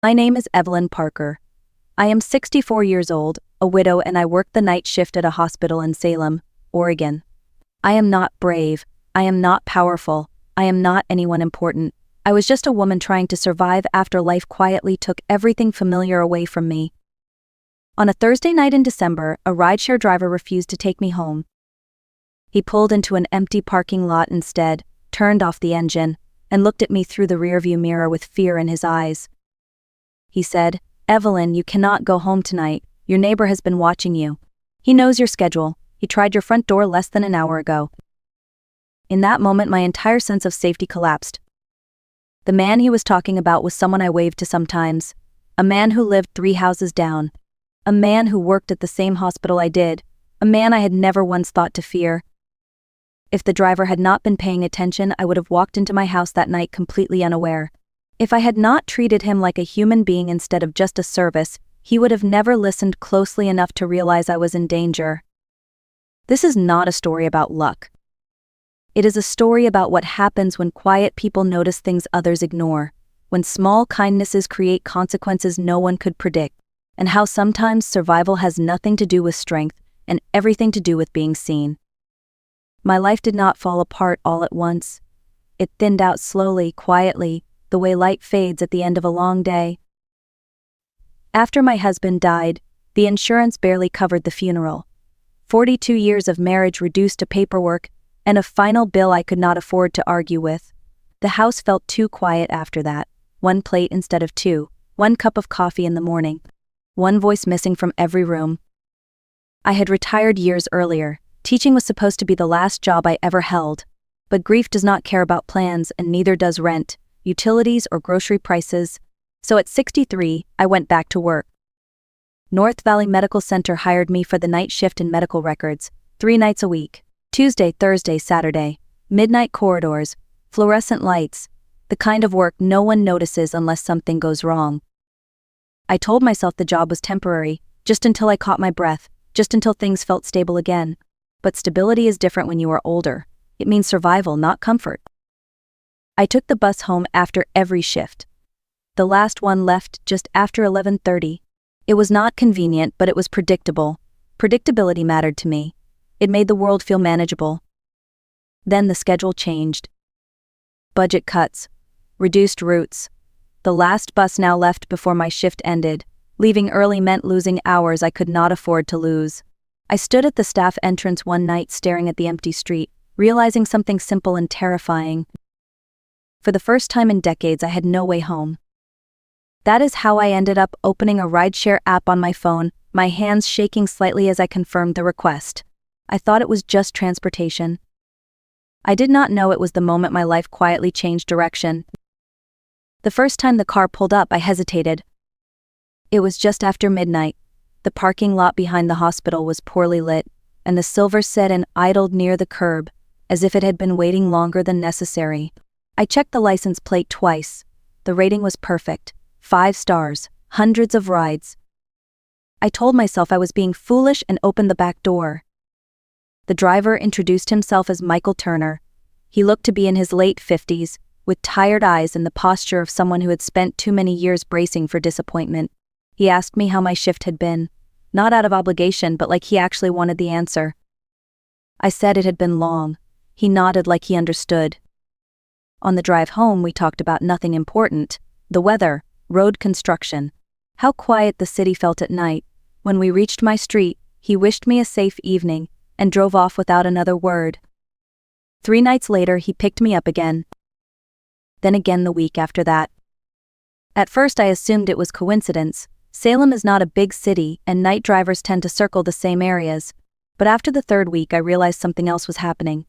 My name is Evelyn Parker. I am 64 years old, a widow, and I work the night shift at a hospital in Salem, Oregon. I am not brave. I am not powerful. I am not anyone important. I was just a woman trying to survive after life quietly took everything familiar away from me. On a Thursday night in December, a rideshare driver refused to take me home. He pulled into an empty parking lot instead, turned off the engine, and looked at me through the rearview mirror with fear in his eyes. He said, "Evelyn, you cannot go home tonight. Your neighbor has been watching you. He knows your schedule. He tried your front door less than an hour ago." In that moment, my entire sense of safety collapsed. The man he was talking about was someone I waved to sometimes, a man who lived 3 houses down, a man who worked at the same hospital I did, a man I had never once thought to fear. If the driver had not been paying attention, I would have walked into my house that night completely unaware. If I had not treated him like a human being instead of just a service, he would have never listened closely enough to realize I was in danger. This is not a story about luck. It is a story about what happens when quiet people notice things others ignore, when small kindnesses create consequences no one could predict, and how sometimes survival has nothing to do with strength and everything to do with being seen. My life did not fall apart all at once. It thinned out slowly, quietly, the way light fades at the end of a long day. After my husband died, the insurance barely covered the funeral. 42 years of marriage reduced to paperwork, and a final bill I could not afford to argue with. The house felt too quiet after that. 1 plate instead of 2, 1 cup of coffee in the morning, 1 voice missing from every room. I had retired years earlier. Teaching was supposed to be the last job I ever held. But grief does not care about plans, and neither does rent, utilities, or grocery prices. So at 63, I went back to work. North Valley Medical Center hired me for the night shift in medical records, 3 nights a week, Tuesday, Thursday, Saturday, midnight corridors, fluorescent lights, the kind of work no one notices unless something goes wrong. I told myself the job was temporary, just until I caught my breath, just until things felt stable again. But stability is different when you are older. It means survival, not comfort. I took the bus home after every shift. The last one left just after 11:30. It was not convenient, but it was predictable. Predictability mattered to me. It made the world feel manageable. Then the schedule changed. Budget cuts. Reduced routes. The last bus now left before my shift ended. Leaving early meant losing hours I could not afford to lose. I stood at the staff entrance one night staring at the empty street, realizing something simple and terrifying. For the first time in decades, I had no way home. That is how I ended up opening a rideshare app on my phone, my hands shaking slightly as I confirmed the request. I thought it was just transportation. I did not know it was the moment my life quietly changed direction. The first time the car pulled up, I hesitated. It was just after midnight. The parking lot behind the hospital was poorly lit, and the silver sedan idled near the curb, as if it had been waiting longer than necessary. I checked the license plate twice. The rating was perfect. 5 stars, hundreds of rides. I told myself I was being foolish and opened the back door. The driver introduced himself as Michael Turner. He looked to be in his late 50s, with tired eyes and the posture of someone who had spent too many years bracing for disappointment. He asked me how my shift had been, not out of obligation, but like he actually wanted the answer. I said it had been long. He nodded like he understood. On the drive home, we talked about nothing important: the weather, road construction, how quiet the city felt at night. When we reached my street, he wished me a safe evening and drove off without another word. 3 nights later, he picked me up again. Then again the week after that. At first I assumed it was coincidence. Salem is not a big city, and night drivers tend to circle the same areas. But after the 3rd week, I realized something else was happening.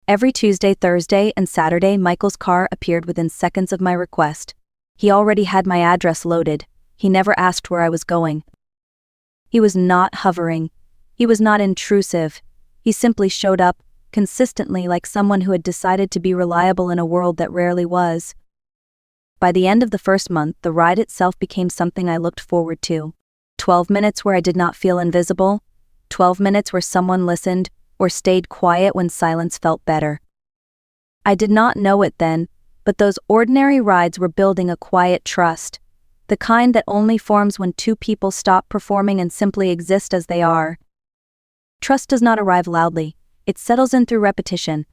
Every Tuesday, Thursday, and Saturday, Michael's car appeared within seconds of my request. He already had my address loaded. He never asked where I was going. He was not hovering. He was not intrusive. He simply showed up, consistently, like someone who had decided to be reliable in a world that rarely was. By the end of the first month, the ride itself became something I looked forward to. 12 minutes where I did not feel invisible. 12 minutes where someone listened, or stayed quiet when silence felt better. I did not know it then, but those ordinary rides were building a quiet trust. The kind that only forms when two people stop performing and simply exist as they are. Trust does not arrive loudly, it settles in through repetition.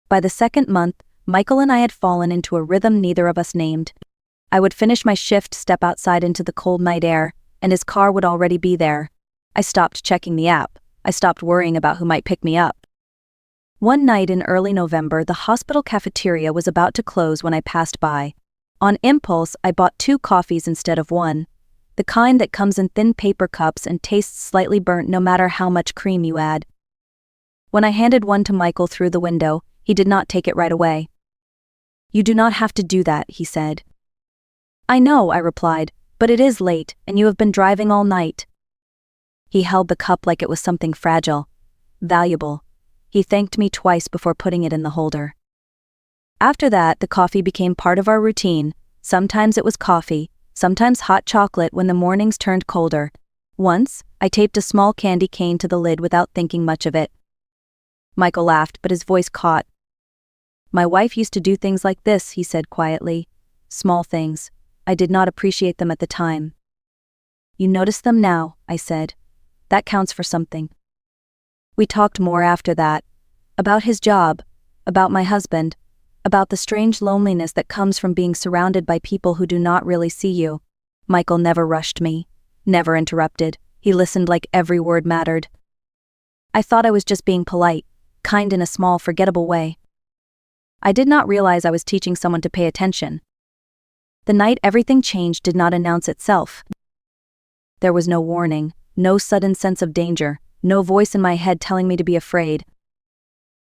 By the second month, Michael and I had fallen into a rhythm neither of us named. I would finish my shift, step outside into the cold night air, and his car would already be there. I stopped checking the app. I stopped worrying about who might pick me up. One night in early November, the hospital cafeteria was about to close when I passed by. On impulse, I bought 2 coffees instead of 1. The kind that comes in thin paper cups and tastes slightly burnt no matter how much cream you add. When I handed one to Michael through the window, he did not take it right away. "You do not have to do that," he said. "I know," I replied, "but it is late, and you have been driving all night." He held the cup like it was something fragile, valuable. He thanked me twice before putting it in the holder. After that, the coffee became part of our routine. Sometimes it was coffee, sometimes hot chocolate when the mornings turned colder. Once, I taped a small candy cane to the lid without thinking much of it. Michael laughed, but his voice caught. "My wife used to do things like this," he said quietly. "Small things. I did not appreciate them at the time." "You notice them now," I said. "That counts for something." We talked more after that. About his job, about my husband, about the strange loneliness that comes from being surrounded by people who do not really see you. Michael never rushed me, never interrupted. He listened like every word mattered. I thought I was just being polite, kind in a small, forgettable way. I did not realize I was teaching someone to pay attention. The night everything changed did not announce itself. There was no warning, no sudden sense of danger, no voice in my head telling me to be afraid.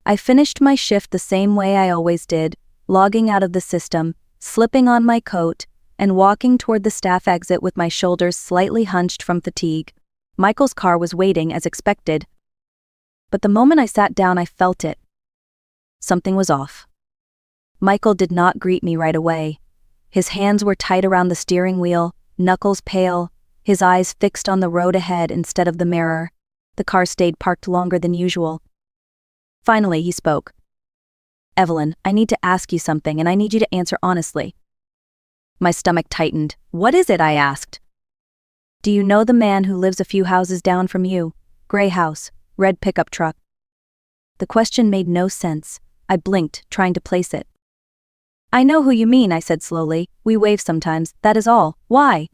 I finished my shift the same way I always did, logging out of the system, slipping on my coat, and walking toward the staff exit with my shoulders slightly hunched from fatigue. Michael's car was waiting as expected. But the moment I sat down, I felt it. Something was off. Michael did not greet me right away. His hands were tight around the steering wheel, knuckles pale, his eyes fixed on the road ahead instead of the mirror. The car stayed parked longer than usual. Finally, he spoke. "Evelyn, I need to ask you something, and I need you to answer honestly." My stomach tightened. "What is it?" I asked. "Do you know the man who lives a few houses down from you? Gray house, red pickup truck." The question made no sense. I blinked, trying to place it. "I know who you mean," I said slowly. "We wave sometimes, that is all. Why?"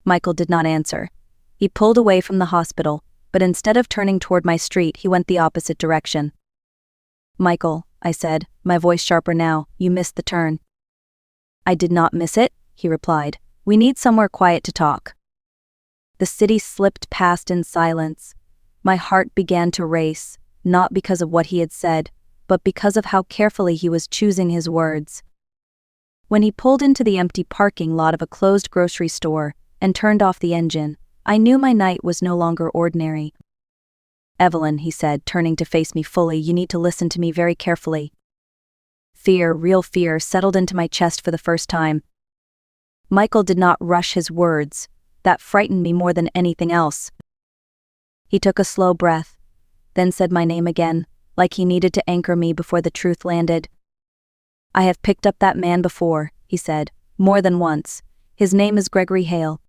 Michael did not answer. He pulled away from the hospital, but instead of turning toward my street, he went the opposite direction. "Michael," I said, my voice sharper now, "you missed the turn." "I did not miss it," he replied. "We need somewhere quiet to talk." The city slipped past in silence. My heart began to race, not because of what he had said, but because of how carefully he was choosing his words. When he pulled into the empty parking lot of a closed grocery store and turned off the engine, I knew my night was no longer ordinary. "Evelyn," he said, turning to face me fully, "you need to listen to me very carefully." Fear, real fear, settled into my chest for the first time. Michael did not rush his words. That frightened me more than anything else. He took a slow breath, then said my name again, like he needed to anchor me before the truth landed. "I have picked up that man before," he said, "more than once. His name is Gregory Hale."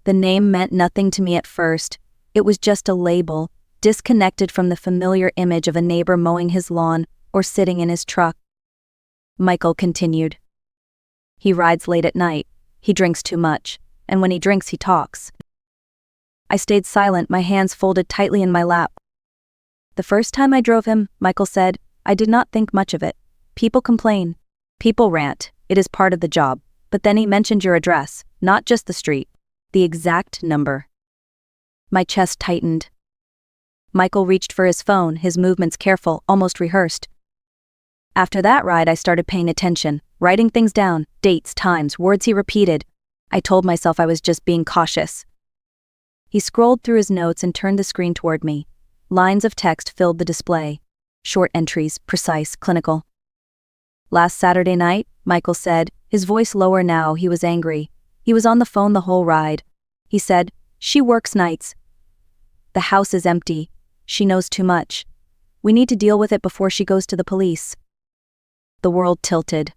The name meant nothing to me at first. It was just a label, disconnected from the familiar image of a neighbor mowing his lawn or sitting in his truck. Michael continued. "He rides late at night, he drinks too much, and when he drinks he talks." I stayed silent, my hands folded tightly in my lap. "The first time I drove him," Michael said, "I did not think much of it. People complain. People rant. It is part of the job. But then he mentioned your address, not just the street. The exact number." My chest tightened. Michael reached for his phone, his movements careful, almost rehearsed. After that ride, I started paying attention, writing things down, dates, times, words he repeated. I told myself I was just being cautious. He scrolled through his notes and turned the screen toward me. Lines of text filled the display. Short entries, precise, clinical. "Last Saturday night," Michael said, his voice lower now. He was angry. He was on the phone the whole ride. He said, "She works nights. The house is empty. She knows too much. We need to deal with it before she goes to the police." The world tilted.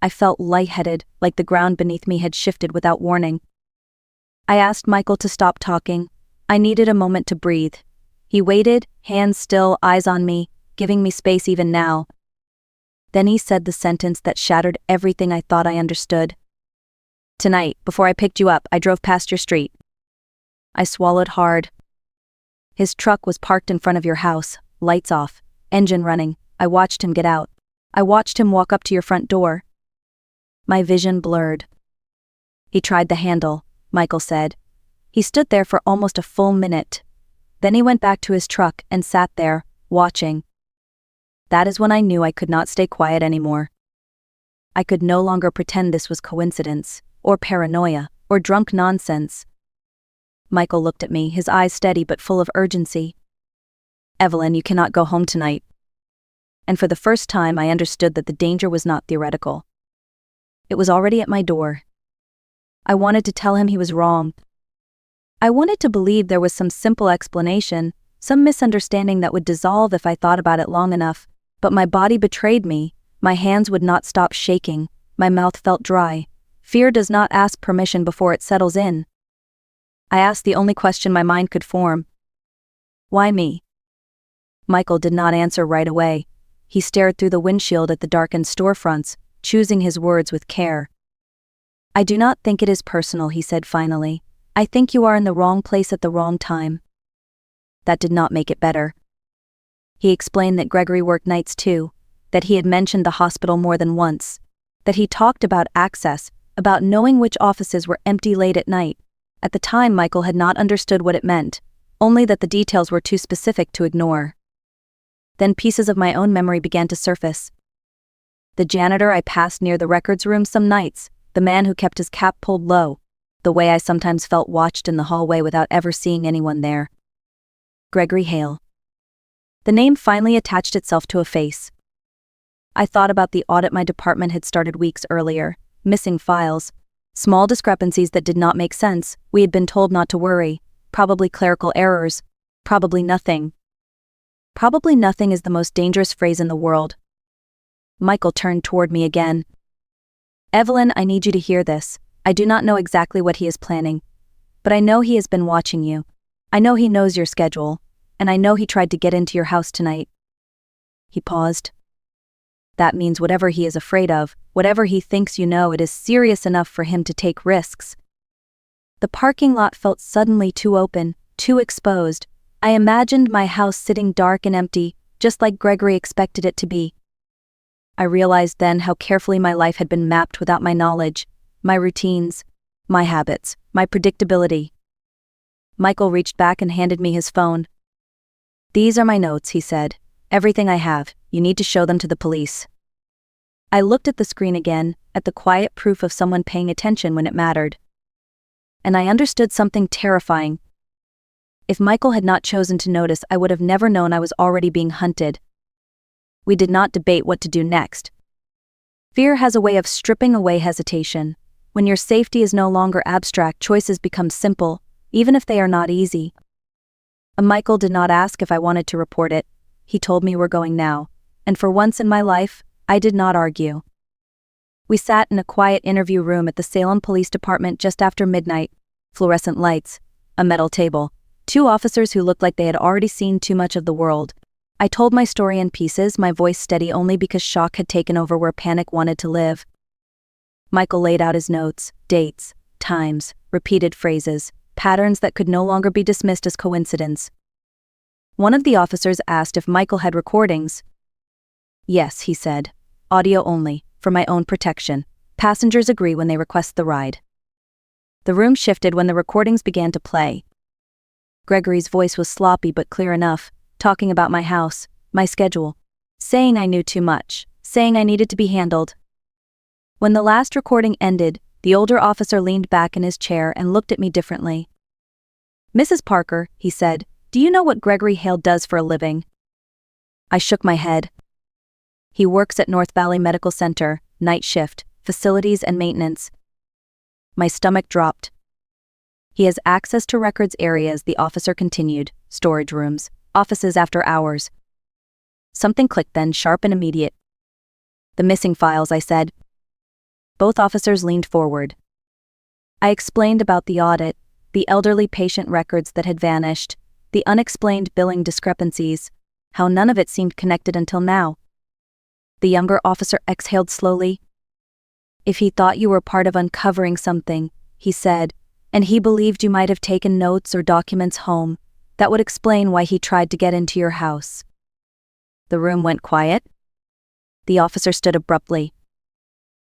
I felt lightheaded, like the ground beneath me had shifted without warning. I asked Michael to stop talking. I needed a moment to breathe. He waited, hands still, eyes on me, giving me space even now. Then he said the sentence that shattered everything I thought I understood. "Tonight, before I picked you up, I drove past your street." I swallowed hard. "His truck was parked in front of your house, lights off, engine running. I watched him get out. I watched him walk up to your front door." My vision blurred. "He tried the handle," Michael said. "He stood there for almost a full minute. Then he went back to his truck and sat there, watching." That is when I knew I could not stay quiet anymore. I could no longer pretend this was coincidence, or paranoia, or drunk nonsense. Michael looked at me, his eyes steady but full of urgency. "Evelyn, you cannot go home tonight." And for the first time I understood that the danger was not theoretical. It was already at my door. I wanted to tell him he was wrong. I wanted to believe there was some simple explanation, some misunderstanding that would dissolve if I thought about it long enough, but my body betrayed me, my hands would not stop shaking, my mouth felt dry. Fear does not ask permission before it settles in. I asked the only question my mind could form. "Why me?" Michael did not answer right away. He stared through the windshield at the darkened storefronts, choosing his words with care. "I do not think it is personal," he said finally. "I think you are in the wrong place at the wrong time." That did not make it better. He explained that Gregory worked nights too, that he had mentioned the hospital more than once, that he talked about access, about knowing which offices were empty late at night. At the time, Michael had not understood what it meant, only that the details were too specific to ignore. Then pieces of my own memory began to surface. The janitor I passed near the records room some nights, the man who kept his cap pulled low, the way I sometimes felt watched in the hallway without ever seeing anyone there. Gregory Hale. The name finally attached itself to a face. I thought about the audit my department had started weeks earlier, missing files, small discrepancies that did not make sense. We had been told not to worry, probably clerical errors, probably nothing. Probably nothing is the most dangerous phrase in the world. Michael turned toward me again. "Evelyn, I need you to hear this. I do not know exactly what he is planning, but I know he has been watching you. I know he knows your schedule, and I know he tried to get into your house tonight." He paused. "That means whatever he is afraid of, whatever he thinks you know, it is serious enough for him to take risks." The parking lot felt suddenly too open, too exposed. I imagined my house sitting dark and empty, just like Gregory expected it to be. I realized then how carefully my life had been mapped without my knowledge, my routines, my habits, my predictability. Michael reached back and handed me his phone. "These are my notes," he said. "Everything I have. You need to show them to the police." I looked at the screen again, at the quiet proof of someone paying attention when it mattered. And I understood something terrifying. If Michael had not chosen to notice, I would have never known I was already being hunted. We did not debate what to do next. Fear has a way of stripping away hesitation. When your safety is no longer abstract, choices become simple, even if they are not easy. Michael did not ask if I wanted to report it. He told me we're going now, and for once in my life, I did not argue. We sat in a quiet interview room at the Salem Police Department just after midnight. Fluorescent lights, a metal table, two officers who looked like they had already seen too much of the world. I told my story in pieces, my voice steady only because shock had taken over where panic wanted to live. Michael laid out his notes, dates, times, repeated phrases, patterns that could no longer be dismissed as coincidence. One of the officers asked if Michael had recordings. "Yes," he said. "Audio only, for my own protection. Passengers agree when they request the ride." The room shifted when the recordings began to play. Gregory's voice was sloppy but clear enough, talking about my house, my schedule, saying I knew too much, saying I needed to be handled. When the last recording ended, the older officer leaned back in his chair and looked at me differently. "Mrs. Parker," he said, "do you know what Gregory Hale does for a living?" I shook my head. "He works at North Valley Medical Center, night shift, facilities and maintenance." My stomach dropped. "He has access to records areas," the officer continued, "storage rooms, offices after hours." Something clicked then, sharp and immediate. "The missing files," I said. Both officers leaned forward. I explained about the audit, the elderly patient records that had vanished, the unexplained billing discrepancies, how none of it seemed connected until now. The younger officer exhaled slowly. If he thought you were part of uncovering something, he said, and he believed you might have taken notes or documents home, that would explain why he tried to get into your house. The room went quiet. The officer stood abruptly.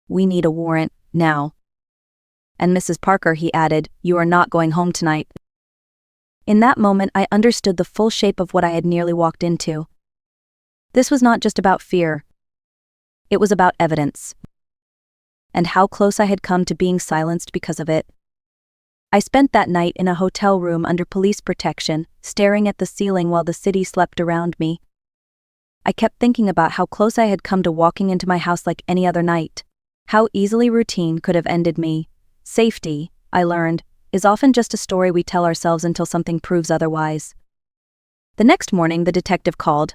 We need a warrant, now. And Mrs. Parker, he added, you are not going home tonight. In that moment, I understood the full shape of what I had nearly walked into. This was not just about fear. It was about evidence. And how close I had come to being silenced because of it. I spent that night in a hotel room under police protection, staring at the ceiling while the city slept around me. I kept thinking about how close I had come to walking into my house like any other night. How easily routine could have ended me. Safety, I learned, is often just a story we tell ourselves until something proves otherwise. The next morning, the detective called.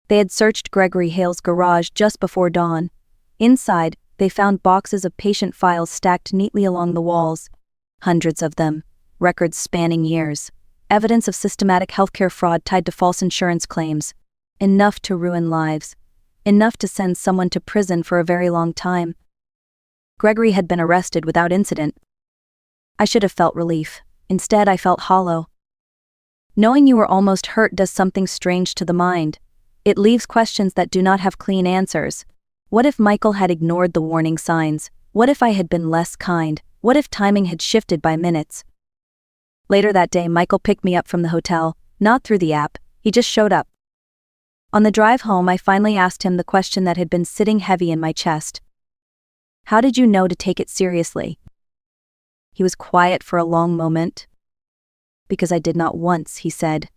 They had searched Gregory Hale's garage just before dawn. Inside, they found boxes of patient files stacked neatly along the walls. Hundreds of them, records spanning years, evidence of systematic healthcare fraud tied to false insurance claims. Enough to ruin lives. Enough to send someone to prison for a very long time. Gregory had been arrested without incident. I should have felt relief. Instead, I felt hollow. Knowing you were almost hurt does something strange to the mind. It leaves questions that do not have clean answers. What if Michael had ignored the warning signs? What if I had been less kind? What if timing had shifted by minutes? Later that day, Michael picked me up from the hotel, not through the app, he just showed up. On the drive home, I finally asked him the question that had been sitting heavy in my chest. How did you know to take it seriously? He was quiet for a long moment. Because I did not once, he said.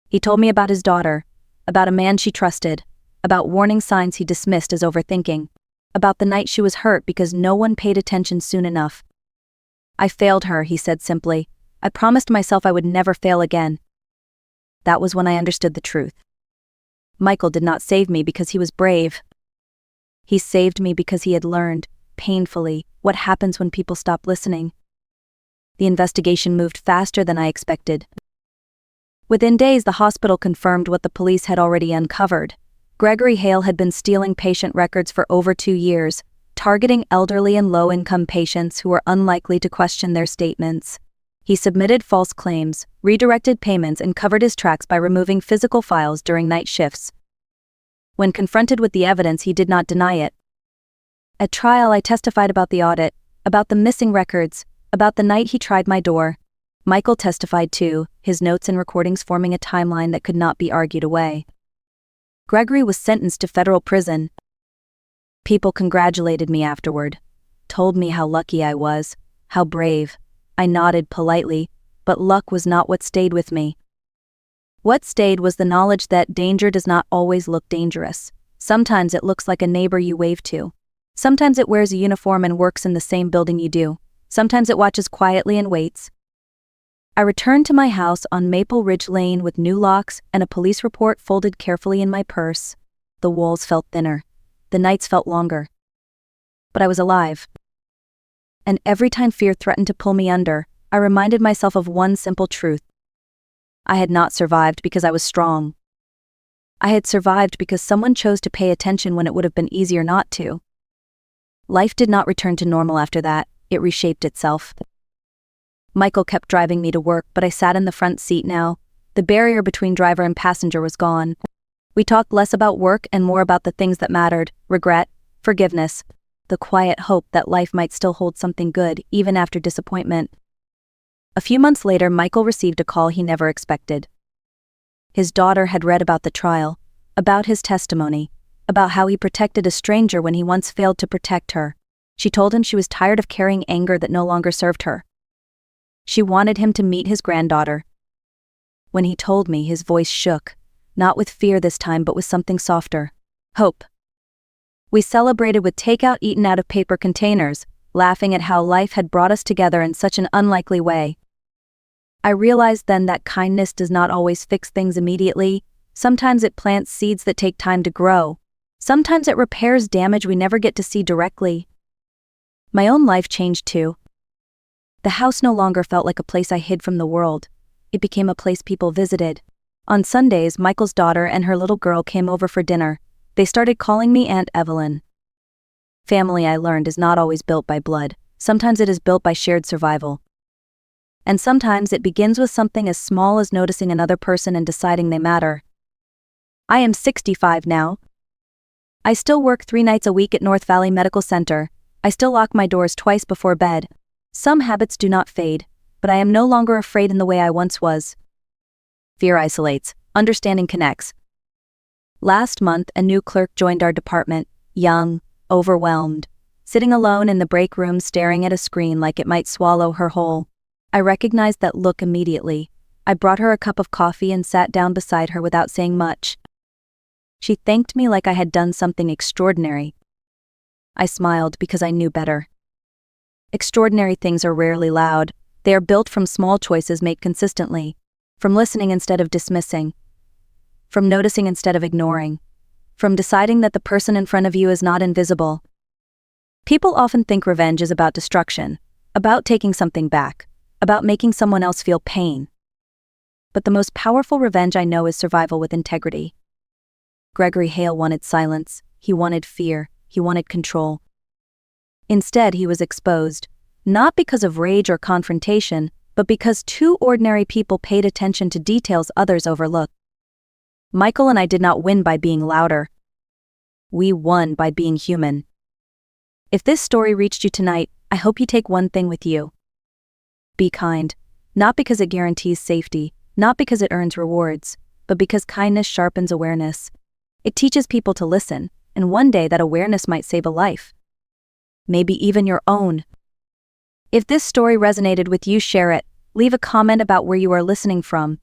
He told me about his daughter, about a man she trusted, about warning signs he dismissed as overthinking, about the night she was hurt because no one paid attention soon enough. I failed her, he said simply. I promised myself I would never fail again. That was when I understood the truth. Michael did not save me because he was brave. He saved me because he had learned, painfully, what happens when people stop listening. The investigation moved faster than I expected. Within days, the hospital confirmed what the police had already uncovered. Gregory Hale had been stealing patient records for over 2 years, targeting elderly and low-income patients who were unlikely to question their statements. He submitted false claims, redirected payments, and covered his tracks by removing physical files during night shifts. When confronted with the evidence, he did not deny it. At trial, I testified about the audit, about the missing records, about the night he tried my door. Michael testified too, his notes and recordings forming a timeline that could not be argued away. Gregory was sentenced to federal prison. People congratulated me afterward, told me how lucky I was, how brave. I nodded politely, but luck was not what stayed with me. What stayed was the knowledge that danger does not always look dangerous. Sometimes it looks like a neighbor you wave to. Sometimes it wears a uniform and works in the same building you do. Sometimes it watches quietly and waits. I returned to my house on Maple Ridge Lane with new locks and a police report folded carefully in my purse. The walls felt thinner. The nights felt longer. But I was alive. And every time fear threatened to pull me under, I reminded myself of one simple truth. I had not survived because I was strong. I had survived because someone chose to pay attention when it would have been easier not to. Life did not return to normal after that, it reshaped itself. Michael kept driving me to work, but I sat in the front seat now. The barrier between driver and passenger was gone. We talked less about work and more about the things that mattered: regret, forgiveness, the quiet hope that life might still hold something good, even after disappointment. A few months later, Michael received a call he never expected. His daughter had read about the trial, about his testimony, about how he protected a stranger when he once failed to protect her. She told him she was tired of carrying anger that no longer served her. She wanted him to meet his granddaughter. When he told me, his voice shook, not with fear this time, but with something softer: hope. We celebrated with takeout eaten out of paper containers, laughing at how life had brought us together in such an unlikely way. I realized then that kindness does not always fix things immediately. Sometimes it plants seeds that take time to grow. Sometimes it repairs damage we never get to see directly. My own life changed too. The house no longer felt like a place I hid from the world. It became a place people visited. On Sundays, Michael's daughter and her little girl came over for dinner. They started calling me Aunt Evelyn. Family, I learned, is not always built by blood. Sometimes it is built by shared survival. And sometimes it begins with something as small as noticing another person and deciding they matter. I am 65 now. I still work 3 nights a week at North Valley Medical Center. I still lock my doors twice before bed. Some habits do not fade, but I am no longer afraid in the way I once was. Fear isolates, understanding connects. Last month, a new clerk joined our department, young, overwhelmed, sitting alone in the break room staring at a screen like it might swallow her whole. I recognized that look immediately. I brought her a cup of coffee and sat down beside her without saying much. She thanked me like I had done something extraordinary. I smiled because I knew better. Extraordinary things are rarely loud. They are built from small choices made consistently, from listening instead of dismissing, from noticing instead of ignoring, from deciding that the person in front of you is not invisible. People often think revenge is about destruction, about taking something back, about making someone else feel pain. But the most powerful revenge I know is survival with integrity. Gregory Hale wanted silence, he wanted fear, he wanted control. Instead, he was exposed, not because of rage or confrontation, but because 2 ordinary people paid attention to details others overlooked. Michael and I did not win by being louder. We won by being human. If this story reached you tonight, I hope you take one thing with you. Be kind, not because it guarantees safety, not because it earns rewards, but because kindness sharpens awareness. It teaches people to listen, and one day that awareness might save a life. Maybe even your own. If this story resonated with you, share it. Leave a comment about where you are listening from.